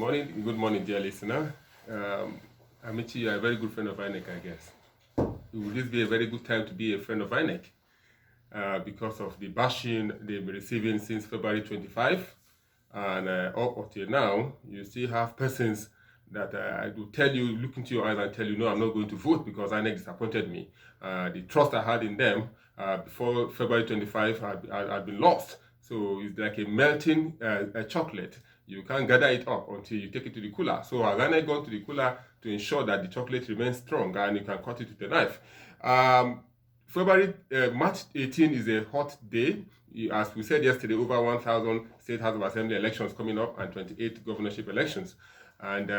Good morning, dear listener. Amici, you are a very good friend of INEC, I guess. Will this be a very good time to be a friend of INEC? Because of the bashing they've been receiving since February 25. And up until now, you still have persons that I will tell you, look into your eyes and tell you, no, I'm not going to vote because INEC disappointed me. The trust I had in them before February 25 had been lost. So it's like a melting chocolate. You can't gather it up until you take it to the cooler. So has INEC gone to the cooler to ensure that the chocolate remains strong and you can cut it with a knife? March 18 is a hot day. As we said yesterday, over 1,000 State House of Assembly elections coming up and 28 governorship elections. And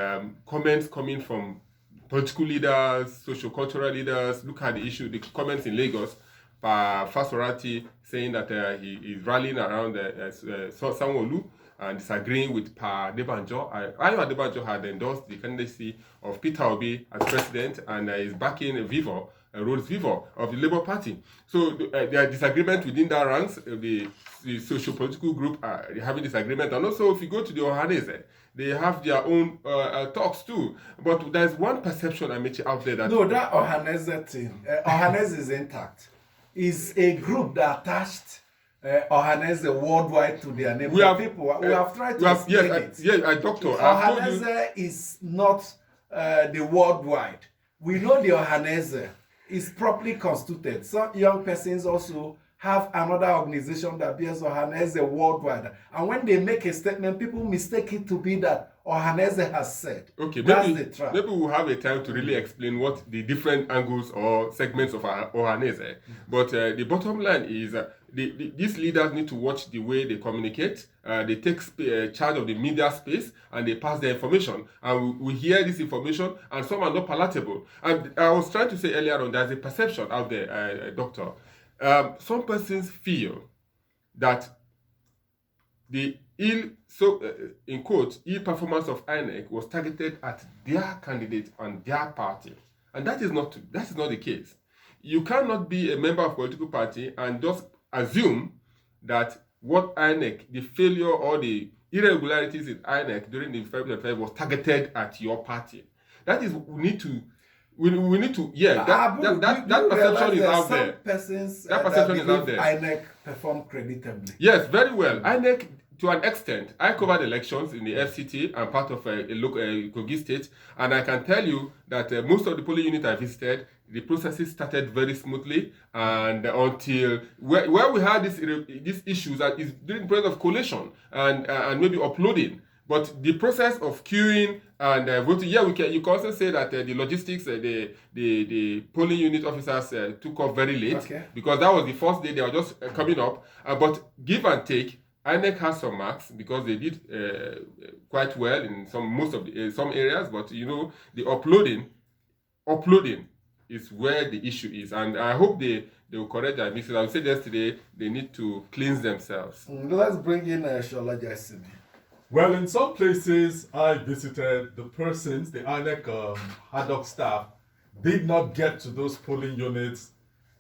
comments coming from political leaders, socio-cultural leaders. Look at the issue, the comments in Lagos. Fasorati saying that he is rallying around Sanwo-Olu and disagreeing with Pa Adebanjo. Ayo Adebanjo had endorsed the candidacy of Peter Obi as president and is backing Rhodes Vivo of the Labour Party. So there are disagreements within that ranks. The socio-political group are having disagreement. And also, if you go to the Ohanese, they have their own talks too. But there's one perception, Amici, out there that... No, that Ohanese thing, Ohanese is intact. Is a group that attached Ohanese worldwide to their name. We have tried to explain it. Yes, Doctor. Ohanese is not the worldwide. We know the Ohanese is properly constituted. Some young persons also have another organization that bears Ohanese worldwide. And when they make a statement, people mistake it to be that Ohanese has said. Okay, maybe we'll have a time to really explain what the different angles or segments of Ohanese. But the bottom line is these leaders need to watch the way they communicate. They take charge of the media space and they pass their information. And we hear this information and some are not palatable. And I was trying to say earlier on, there's a perception out there, Doctor. Some persons feel that the in quotes, ill performance of INEC was targeted at their candidate and their party. And that is not the case. You cannot be a member of a political party and just assume that what INEC, the failure or the irregularities in INEC during the February affair was targeted at your party. That is, we need to, that perception is out there. That perception is out there. INEC performed creditably. Yes, very well. INEC, to an extent, I covered elections in the FCT and part of a local Kogi state, and I can tell you that most of the polling units I visited, the processes started very smoothly, and until where we had these issues that is during the process of collation and maybe uploading. But the process of queuing and voting, you can also say that the logistics, the polling unit officers took off very late because that was the first day they were just coming up. But give and take, INEC has some marks because they did quite well in some areas. But the uploading is where the issue is, and I hope they will correct that mistake. I said yesterday they need to cleanse themselves. Let's bring in Shola Jasimi. Well, in some places I visited, the persons, the INEC ad hoc staff, did not get to those polling units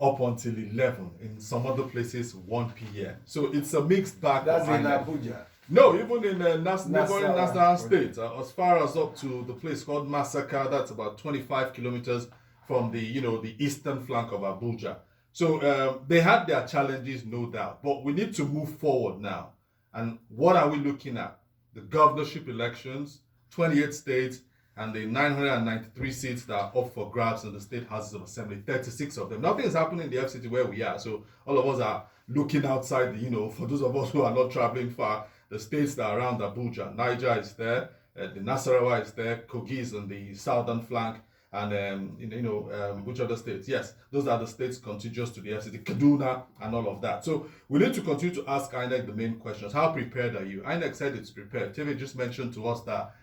up until 11. In some other places, 1 p.m. So it's a mixed bag. That's in Abuja. No, even in Nasarawa State, as far as up to the place called Masaka, that's about 25 kilometers from the eastern flank of Abuja. So they had their challenges, no doubt. But we need to move forward now. And what are we looking at? The governorship elections, 28 states, and the 993 seats that are up for grabs in the state houses of assembly, 36 of them. Nothing is happening in the FCT where we are. So all of us are looking outside, for those of us who are not traveling far, the states that are around Abuja. Niger is there, the Nasarawa is there, Kogi is on the southern flank, and which other states? Yes, those are the states contiguous to the FCT, Kaduna and all of that. So we need to continue to ask INEC the main questions. How prepared are you? INEC said it's prepared. TV just mentioned to us that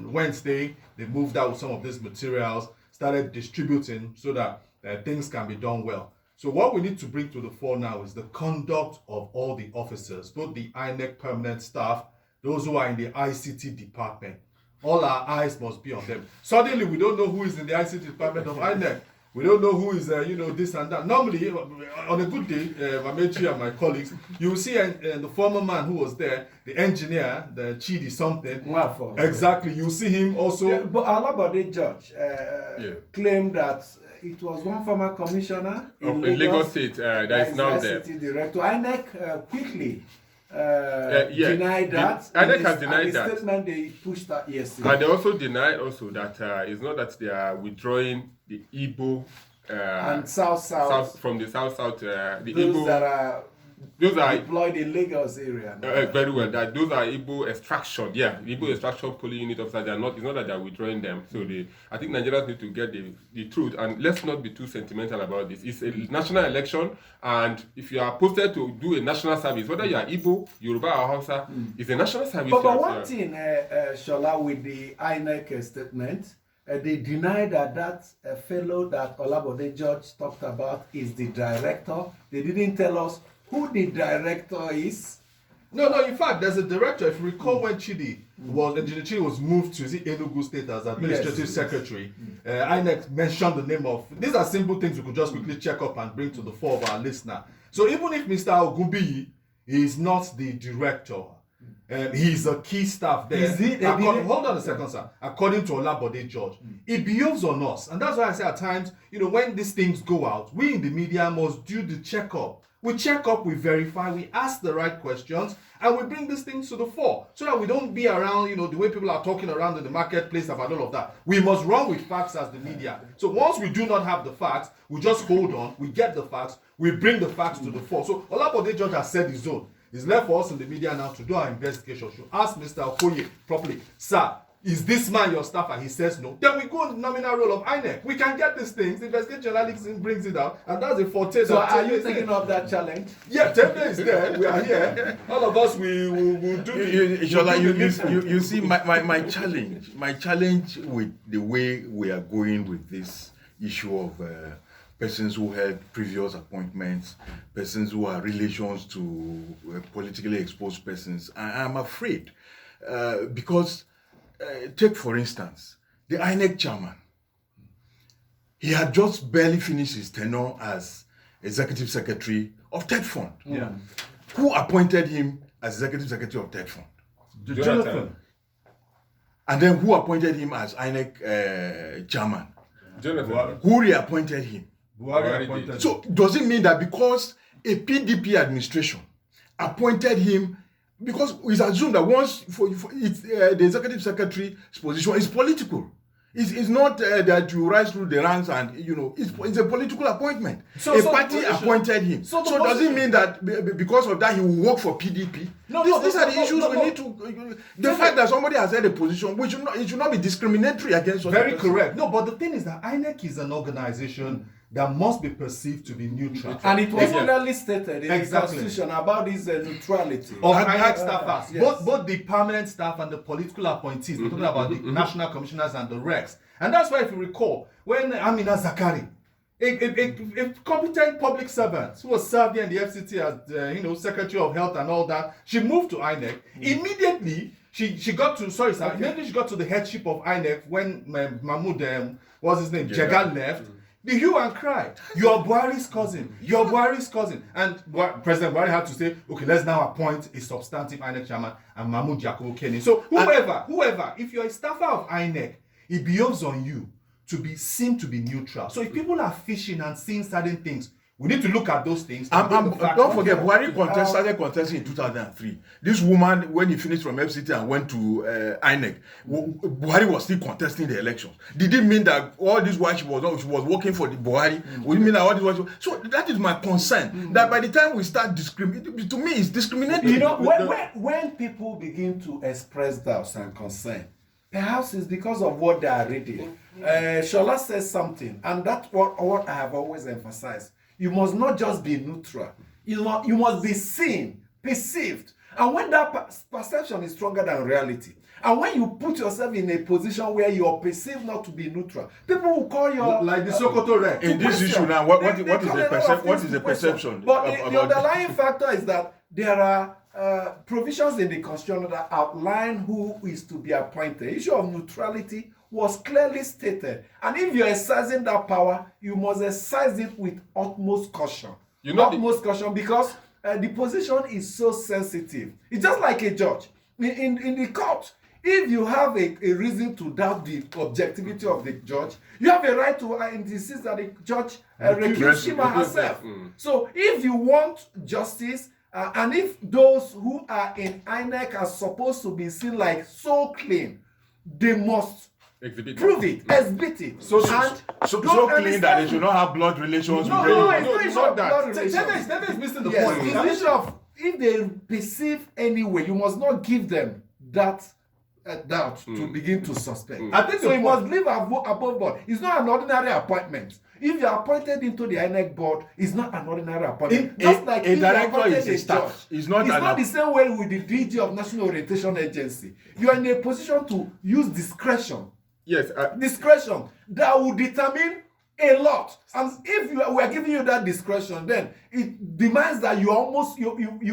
Wednesday they moved out with some of these materials, started distributing so that things can be done well. So what we need to bring to the fore now is the conduct of all the officers, both the INEC permanent staff, those who are in the ICT department. All our eyes must be on them. Suddenly, we don't know who is in the ICT department of INEC. We don't know who is, this and that. Normally, on a good day, Amechi and my colleagues, you will see the former man who was there, the engineer, the Chidi something. Exactly. You see him also. Yeah, but Alabode George claimed that it was one former commissioner in Lagos State that is now there. City director. INEC quickly denied that. INEC has denied that. The statement they pushed that yesterday. And they also denied that it's not that they are withdrawing the Igbo and South from the South. The those Igbo that are those are deployed in Lagos area. very well. That those are Igbo extraction. Yeah, the Igbo extraction police unit officers. They are not. It's not that they are withdrawing them. So I think Nigerians need to get the truth, and let's not be too sentimental about this. It's a national election, and if you are posted to do a national service, whether you are Igbo, Yoruba, or Hausa, it's a national service. But one thing, Shola, with the INEC statement. They deny that fellow that Olabode George talked about is the director. They didn't tell us who the director is. No, in fact, there's a director. If you recall when Chidi was moved to Enugu State as administrative secretary, INEC mentioned the name of. These are simple things we could just quickly check up and bring to the fore of our listener. So even if Mr. Ogunbiyi is not the director, he's a key staff there. Hold on a second, sir. According to Olabode George, it behoves on us, and that's why I say at times, when these things go out, we in the media must do the checkup. We check up, we verify, we ask the right questions, and we bring these things to the fore, so that we don't be around, the way people are talking around in the marketplace about all of that. We must run with facts as the media. So once we do not have the facts, we just hold on. We get the facts. We bring the facts to the fore. So Olabode George has said his own. It's left for us in the media now to do our investigation. Should ask Mr. Okoye properly, sir, is this man your staffer? He says no. Then we go on the nominal role of INEC. We can get these things. Investigation journalism brings it out, and that's a forte. So are you taking up that challenge? Yeah, Temple is there. We are here. All of us, we will do it. You see, my challenge with the way we are going with this issue of persons who had previous appointments, persons who are relations to politically exposed persons. I'm afraid because take for instance, the INEC chairman. He had just barely finished his tenure as executive secretary of TED Fund. Yeah. Who appointed him as executive secretary of TED Fund? Jonathan. And then who appointed him as INEC chairman? Jonathan. Who reappointed him? Buhari appointed. So does it mean that because a PDP administration appointed him, because it's assumed that once the executive secretary's position is political. It's not that you rise through the ranks and it's a political appointment. A party appointed him. So does it mean that because of that he will work for PDP? These are the issues we need to. The fact that somebody has had a position, it should not be discriminatory against. Very correct. No, but the thing is that INEC is an organization that must be perceived to be neutral. And it was clearly stated in the Constitution about this neutrality. Of INEC staffers, yes. both the permanent staff and the political appointees. We're talking about the national commissioners and the recs. And that's why, if you recall, when Amina Zakari, a competent public servant who was serving in the FCT as Secretary of Health and all that, she moved to INEC. Immediately, she got to immediately she got to the headship of INEC when Mahmoud, what's his name, Jega left. The hue and cry, you're Buhari's cousin, you're Buhari's cousin. And President Buhari had to say, okay, let's now appoint a substantive INEC chairman and Mahmoud Yakubu Kenny. So whoever, if you're a staffer of INEC, it behoves on you to be seen to be neutral. So if people are fishing and seeing certain things, we need to look at those things. Don't forget, Buhari started contesting in 2003. This woman, when he finished from FCT and went to INEC, Buhari was still contesting the elections. Did it mean that all this while she was working for the Buhari? Would it mean that all this while so that is my concern. That by the time we start discriminating, to me, it's discriminating. When people begin to express doubts and concern, perhaps it's because of what they are reading. Shola says something, and that's what I have always emphasized. You must not just be neutral. You must be seen, perceived. And when that perception is stronger than reality, and when you put yourself in a position where you are perceived not to be neutral, people will call you like the Sokoto Rec. In this issue now, what is the perception? But the underlying factor is that there are provisions in the constitution that outline who is to be appointed. The issue of neutrality was clearly stated. And if you're exercising that power, you must exercise it with utmost caution. Utmost caution, because the position is so sensitive. It's just like a judge. In the court, if you have a reason to doubt the objectivity of the judge, you have a right to insist that the judge recuse him or herself. So if you want justice, and if those who are in INEC are supposed to be seen like so clean, they must prove it, exhibit it. So clean that they should not have blood relations with anyone. It's not that. Tete is missing the Yes, point. it's the issue of, if they perceive anyway, you must not give them that doubt to begin to suspect. I think so. You must live above board. It's not an ordinary appointment. If you are appointed into the INEC board, it's not an ordinary appointment. Just like a if director you is a staff. It's not the same way with the DG of National Orientation Agency. You are in a position to use discretion. Yes. Discretion that will determine a lot. And if we are giving you that discretion, then it demands that you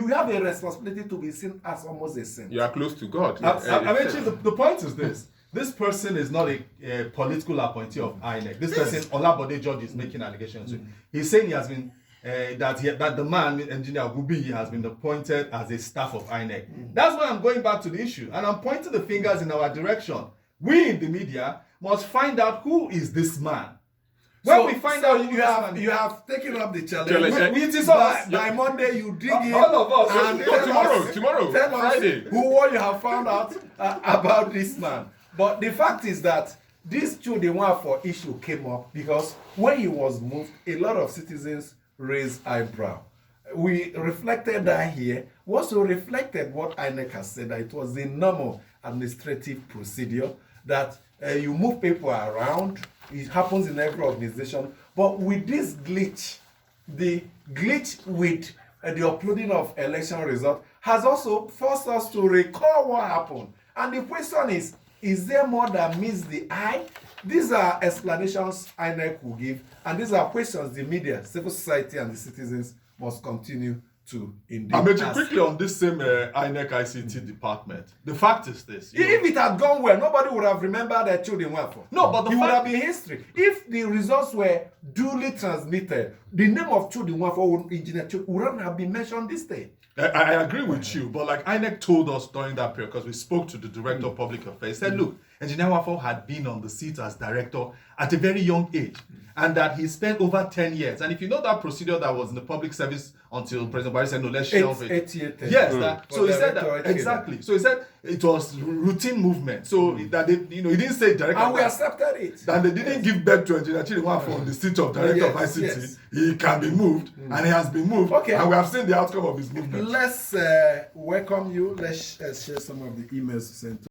have a responsibility to be seen as almost a saint. You are close to God. I mean, the point is this. This person is not a political appointee of INEC. This person, Olabode George, is making allegations with. He's saying he has been, that the man, Engineer Gubi, has been appointed as a staff of INEC. That's why I'm going back to the issue. And I'm pointing the fingers in our direction. We in the media must find out who is this man. When we find out who you have taken up the challenge. It is us. By Monday, you dig in. All of us. And tomorrow, tell Friday. us what you have found out about this man. But the fact is that this Chukwudinwafo issue came up because when he was moved, a lot of citizens raised eyebrow. We reflected that here. We also reflected what INEC has said, that it was the normal administrative procedure that you move people around. It happens in every organization. But with this glitch, the glitch with the uploading of election results has also forced us to recall what happened. And the question is there more that meets the eye? These are explanations INEC will give, and these are questions the media, civil society, and the citizens must continue to indeed ask. Quickly on this same INEC ICT department, the fact is this. If it had gone well, nobody would have remembered that Chukwudinwafo. No, but it would have been history. If the results were duly transmitted, the name of Chukwudinwafo, Engineer Chukwudinwafo, wouldn't have been mentioned this day. I agree with you, but like INEC told us during that period, because we spoke to the Director of Public Affairs, said, look, Engineer Nwafo had been on the seat as director at a very young age, and that he spent over 10 years. And if you know that procedure that was in the public service until President Buhari said, no, let's shelve it. 8 years. Yes, so he said that, exactly. So he said it was routine movement. So that they, he didn't say director. And we accepted it. And they didn't give back to Engineer Nwafo on the seat of director of ICT. Yes. He can be moved, and he has been moved. Okay. And we have seen the outcome of his movement. Let's welcome you. Let's share some of the emails sent to